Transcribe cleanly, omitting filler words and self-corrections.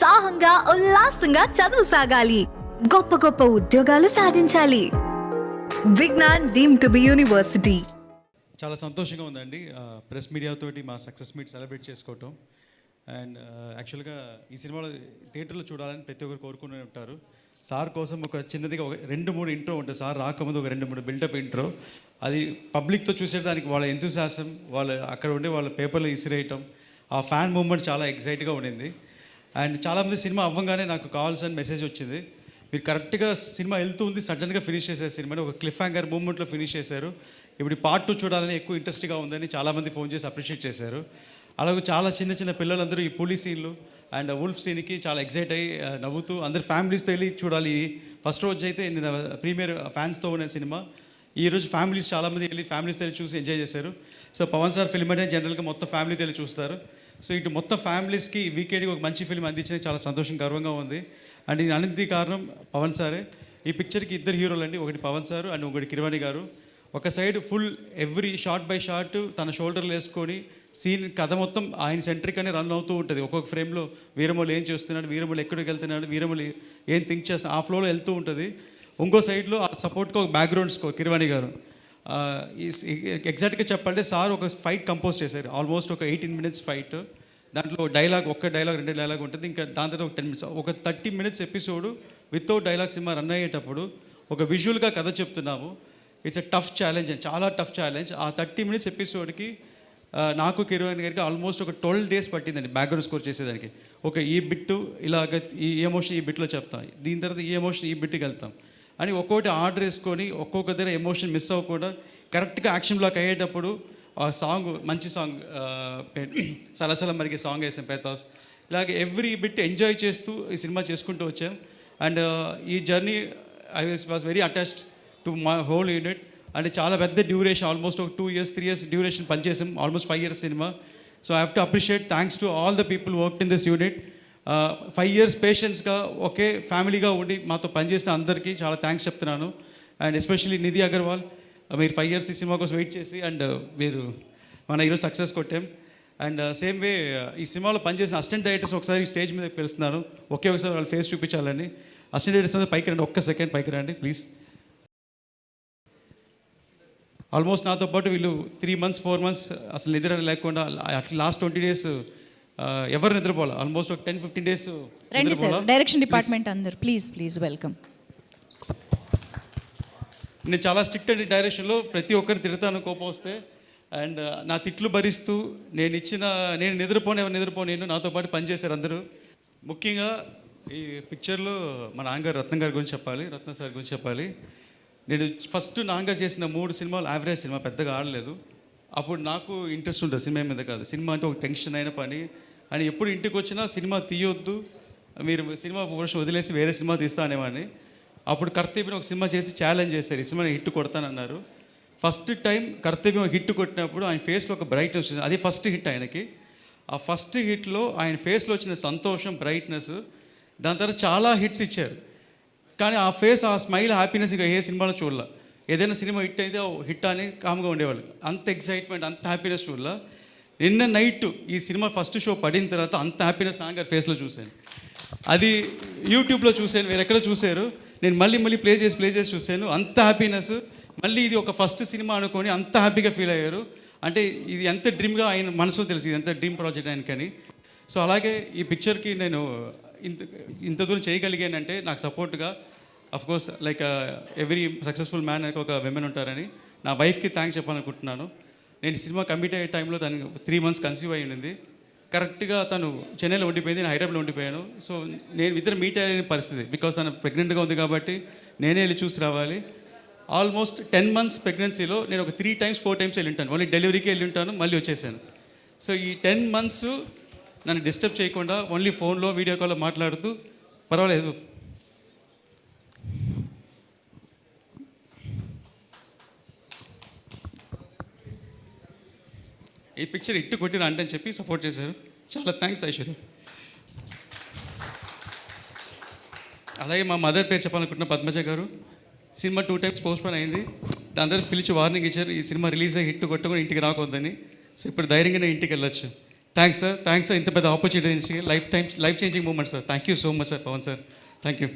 ఉత్సాహంగా ఉల్లాసంగా చదువు సాగాలి, గొప్ప గొప్ప ఉద్యోగాలు సాధించాలి. Vignan deemed to be university. చాలా సంతోషంగా ఉందండి ప్రెస్ మీడియా తోటి మా సక్సెస్ మీట్ సెలబ్రేట్ చేసుకోవటం. అండ్ యాక్చువల్గా ఈ సినిమాలో థియేటర్లో చూడాలని ప్రతి ఒక్కరు కోరుకుని ఉంటారు. సార్ కోసం ఒక చిన్నదిగా ఒక 2-3 ఇంట్రో ఉంటుంది. సార్ రాకముందు ఒక 2-3 బిల్డప్ ఇంట్రో. అది పబ్లిక్తో చూసేదానికి వాళ్ళ ఎంతూసియాసం, వాళ్ళు అక్కడ ఉండే వాళ్ళ పేపర్లు ఇసిరేయటం, ఆ ఫ్యాన్ మూమెంట్ చాలా ఎగ్జైట్గా ఉండింది. అండ్ చాలామంది సినిమా అవ్వగానే నాకు కాల్స్ అని మెసేజ్ వచ్చింది, మీరు కరెక్ట్గా సినిమా వెళ్తూ ఉంది సడన్గా ఫినిష్ చేశారు సినిమాని, ఒక క్లిఫ్ హ్యాంగర్ మూమెంట్లో ఫినిష్ చేశారు, ఇప్పుడు పార్ట్ 2 చూడాలని ఎక్కువ ఇంట్రెస్ట్గా ఉందని చాలామంది ఫోన్ చేసి అప్రిషియేట్ చేశారు. అలాగే చాలా చిన్న చిన్న పిల్లలందరూ ఈ పులి సీన్లు అండ్ వుల్ఫ్ సీన్కి చాలా ఎగ్జైట్ అయ్యి నవ్వుతూ అందరు ఫ్యామిలీస్తో వెళ్ళి చూడాలి. ఫస్ట్ రోజు అయితే నేను ప్రీమియర్ ఫ్యాన్స్తో ఉన్న సినిమా, ఈరోజు ఫ్యామిలీస్ చాలామంది వెళ్ళి ఫ్యామిలీస్తో వెళ్ళి చూసి ఎంజాయ్ చేశారు. సో పవన్ సార్ ఫిల్మ్ అంటే జనరల్గా మొత్తం ఫ్యామిలీతో వెళ్ళి చూస్తారు. సో ఇటు మొత్తం ఫ్యామిలీస్కి వీకెండ్కి ఒక మంచి ఫిల్మ్ అందించింది చాలా సంతోషం గర్వంగా ఉంది. అండ్ ఇది అన్నింటి కారణం పవన్ సారే. ఈ పిక్చర్కి 2 హీరోలు అండి, ఒకటి పవన్ సారు అండ్ ఒకటి కిరవాణి గారు. ఒక side full every shot by shot తన షోల్డర్లు వేసుకొని సీన్ కథ మొత్తం ఆయన సెంట్రిక్ అని రన్ అవుతూ ఉంటుంది. ఒక్కొక్క ఫ్రేమ్లో వీరమౌళి ఏం చేస్తున్నాడు, వీరమౌళి ఎక్కడికి వెళ్తున్నాడు, వీరమౌళి ఏం థింక్ చేస్తాడు, ఆ ఫ్లోలో వెళ్తూ ఉంటుంది. ఇంకో సైడ్లో ఆ సపోర్ట్గా ఒక బ్యాక్గ్రౌండ్ స్కోర్ కిరవాణి గారు. ఎగ్జాక్ట్గా చెప్పాలంటే సార్ ఒక ఫైట్ కంపోజ్ చేశారు, ఆల్మోస్ట్ ఒక 18 minutes ఫైట్. దాంట్లో డైలాగ్, 1 డైలాగ్ 2 డైలాగ్ ఉంటుంది. ఇంకా దాని తర్వాత ఒక 10 minutes, ఒక 30 minutes episode without dialogue cinema run అయ్యేటప్పుడు ఒక విజువల్గా కథ చెప్తున్నాము. ఇట్స్ ఎ టఫ్ ఛాలెంజ్, చాలా టఫ్ ఛాలెంజ్. ఆ 30 minutes ఎపిసోడ్కి నాకు కిరవాణి గారికి ఆల్మోస్ట్ ఒక 12 days పట్టిందండి బ్యాక్గ్రౌండ్ స్కోర్ చేసేదానికి. ఒక ఈ బిట్టు ఇలాగ, ఈ ఎమోషన్ ఈ బిట్లో చెప్తాం, దీని తర్వాత ఈ ఎమోషన్ ఈ బిట్కి వెళ్తాం అని ఒక్కొక్కటి ఆర్డర్ వేసుకొని ఒక్కొక్క దగ్గర ఎమోషన్ మిస్ అవ్వకుండా కరెక్ట్గా యాక్షన్ బ్లాక్ అయ్యేటప్పుడు ఆ సాంగ్, మంచి సాంగ్ సలసల మరిగే సాంగ్ వేసాం పేతాస్. ఇలాగే ఎవ్రీ బిట్ ఎంజాయ్ చేస్తూ ఈ సినిమా చేసుకుంటూ వచ్చాం. అండ్ ఈ journey I was very attached to my whole unit. అంటే చాలా పెద్ద డ్యూరేషన్, ఆల్మోస్ట్ ఒక 2 years 3 years డ్యూరేషన్ పనిచేసాం, ఆల్మోస్ట్ 5 years సినిమా. So I have to appreciate, thanks to all the people worked in this unit. 5 years పేషెన్స్గా ఒకే ఫ్యామిలీగా ఉండి మాతో పనిచేసిన అందరికీ చాలా థ్యాంక్స్ చెప్తున్నాను. అండ్ ఎస్పెషల్లీ నిధి అగర్వాల్, మీరు 5 years ఈ సినిమా కోసం వెయిట్ చేసి అండ్ మీరు మన ఈరోజు సక్సెస్ కొట్టాం. అండ్ సేమ్ వే ఈ సినిమాలో పనిచేసిన అసిస్టెంట్ డైరెక్టర్స్ ఒకసారి స్టేజ్ మీద పిలుస్తున్నాను, ఒకసారి వాళ్ళ ఫేస్ చూపించాలని. అసిస్టెంట్ డైరెక్టర్స్ అందరూ పైకి రండి, 1 second పైకి రండి ప్లీజ్. ఆల్మోస్ట్ నాతో పాటు వీళ్ళు 3 months 4 months అసలు నిద్ర లేకుండా అట్లా లాస్ట్ 20 days ఎవరు నిద్రపోవాలి, ఆల్మోస్ట్ ఒక 10-15 days. రండి సార్, డైరెక్షన్ డిపార్ట్మెంట్ అందరు ప్లీజ్ వెల్కమ్. నేను చాలా స్ట్రిక్ట్ అండి డైరెక్షన్లో, ప్రతి ఒక్కరు తిడతాను కోపం వస్తే. అండ్ నా తిట్లు భరిస్తూ నేను నిద్రపోను నాతో పాటు పనిచేశారు అందరూ. ముఖ్యంగా ఈ పిక్చర్లో మా నాన్నగారు రత్నం గారి గురించి చెప్పాలి, రత్న సార్ గురించి చెప్పాలి. నేను ఫస్ట్ నాన్నగారు చేసిన 3 సినిమాలు యావరేజ్ సినిమా, పెద్దగా ఆడలేదు. అప్పుడు నాకు ఇంట్రెస్ట్ ఉంటుంది సినిమా మీద కాదు, సినిమా అంటే ఒక టెన్షన్ అయిన పని అని. ఎప్పుడు ఇంటికి వచ్చినా సినిమా తీయొద్దు, మీరు సినిమా పోర్షన్ వదిలేసి వేరే సినిమా తీస్తా అనేవాడిని. అప్పుడు కర్తవ్యం ఒక సినిమా చేసి ఛాలెంజ్ చేశారు, ఈ సినిమా హిట్ కొడతానన్నారు. ఫస్ట్ టైం కర్తవ్యం హిట్ కొట్టినప్పుడు ఆయన ఫేస్లో ఒక బ్రైట్నెస్ వచ్చింది, అది ఫస్ట్ హిట్ ఆయనకి. ఆ ఫస్ట్ హిట్లో ఆయన ఫేస్లో వచ్చిన సంతోషం, బ్రైట్నెస్, దాని తర్వాత చాలా హిట్స్ ఇచ్చారు. కానీ ఆ ఫేస్, ఆ స్మైల్, హ్యాపీనెస్ ఇంకా ఏ సినిమాలో చూడాల. ఏదైనా సినిమా హిట్ అయితే హిట్ అని కామ్గా ఉండేవాళ్ళు, అంత ఎక్సైట్మెంట్, అంత హ్యాపీనెస్ చూడాల. నిన్న నైట్ ఈ సినిమా ఫస్ట్ షో పడిన తర్వాత అంత హ్యాపీనెస్ నాన్నగారి ఫేస్లో చూశాను. అది యూట్యూబ్లో చూశాను, వేరే ఎక్కడ చూశారు, నేను మళ్ళీ ప్లే చేసి చూశాను. అంత హ్యాపీనెస్, మళ్ళీ ఇది ఒక ఫస్ట్ సినిమా అనుకొని అంత హ్యాపీగా ఫీల్ అయ్యారు. అంటే ఇది ఎంత డ్రీమ్గా ఆయన మనసులో తెలుసు, ఇది ఎంత డ్రీమ్ ప్రాజెక్ట్ ఆయనకని. సో అలాగే ఈ పిక్చర్కి నేను ఇంత దూరం చేయగలిగానంటే నాకు సపోర్ట్గా of course like every successful man అని ఒక విమెన్ ఉంటారని నా వైఫ్కి థ్యాంక్స్ చెప్పాలనుకుంటున్నాను. నేను సినిమా కమిట్ అయ్యే టైంలో తను 3 months కన్సీవ్ అయ్యి ఉండింది. కరెక్ట్గా తను చెన్నైలో ఉండిపోయింది, నేను హైదరాబాద్లో ఉండిపోయాను. సో నేను ఇద్దరు మీట్ అయ్యే పరిస్థితి, బికాస్ తను ప్రెగ్నెంట్గా ఉంది కాబట్టి నేనే వెళ్ళి చూసి రావాలి. ఆల్మోస్ట్ 10 months ప్రెగ్నెన్సీలో నేను ఒక 3 times 4 times వెళ్ళి ఉంటాను, ఓన్లీ డెలివరీకి వెళ్ళి ఉంటాను, మళ్ళీ వచ్చేసాను. సో ఈ 10 months నన్ను డిస్టర్బ్ చేయకుండా ఓన్లీ ఫోన్లో వీడియో కాల్లో మాట్లాడుతూ పర్వాలేదు. ఈ పిక్చర్ ఇట్టు కొట్టిన అంటే అని చెప్పి సపోర్ట్ చేశారు, చాలా థ్యాంక్స్ ఐశ్వర్య. అలాగే మా మదర్ పేరు చెప్పాలనుకుంటున్న పద్మజ గారు, సినిమా 2 times పోస్ట్పోన్ అయింది, దాని తర్వాత పిలిచి వార్నింగ్ ఇచ్చారు, ఈ సినిమా రిలీజ్ అయ్యి హిట్ కొట్టుకొని ఇంటికి రాకొద్దని. సో ఇప్పుడు ధైర్యంగా నేను ఇంటికి వెళ్ళొచ్చు. థ్యాంక్స్ సార్ ఇంత పెద్ద opportunity life changing moment sir. Thank you so much sir Pawan sir. Thank you.